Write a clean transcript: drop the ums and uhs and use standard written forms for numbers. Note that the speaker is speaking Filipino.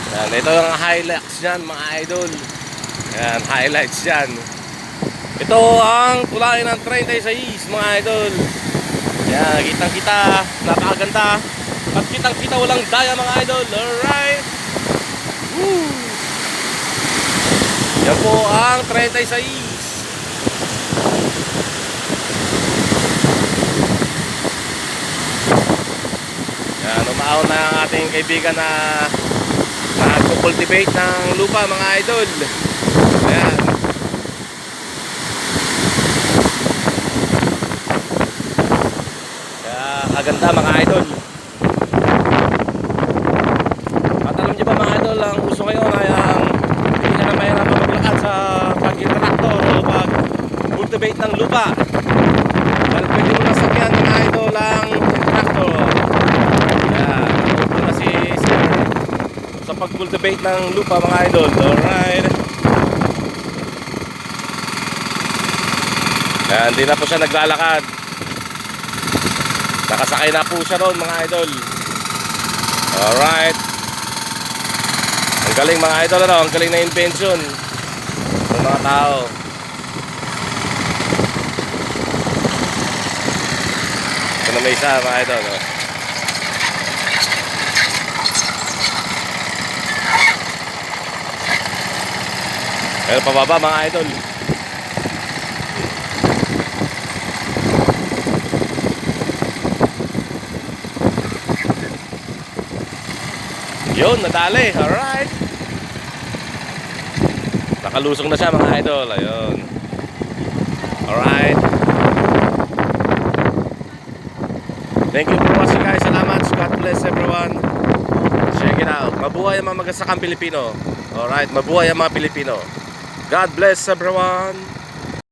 Yan, ito yung highlights yan mga idol. Yan, highlights yan. Ito ang kulay ng 36 mga idol. Yan, kitang kita, napakaganda. At kitang kita walang daya mga idol. Alright. Woo. Yan po ang 36. Yan, umaon na ang ating kaibigan na nagpo-cultivate ng lupa mga idol. Ayan. Kaya kaganda mga idol. At alam nyo ba mga idol, ang uso ngayon ay ang hindi na mahirap maglakad sa pag-traktor o pag-cultivate ng lupa. Dahil pwede mo nasakyan mga idol ang traktor. Sa pag-cultivate ng lupa mga idol. Alright. Yan, hindi na po siya naglalakad. Nakasakay na po siya ron mga idol. Alright. Ang galing mga idol, ano? Ang galing na invention ng mga tao. Ito na may isa mga idol, no? Pero pababa mga idol. Yun, nadali. Alright. Nakalusong na siya mga idol. Ayun. Alright. Thank you for watching guys. Salamat. God bless everyone. Check it out. Mabuhay ang mga magsasakang Pilipino. Alright. Mabuhay ang mga Pilipino. God bless everyone.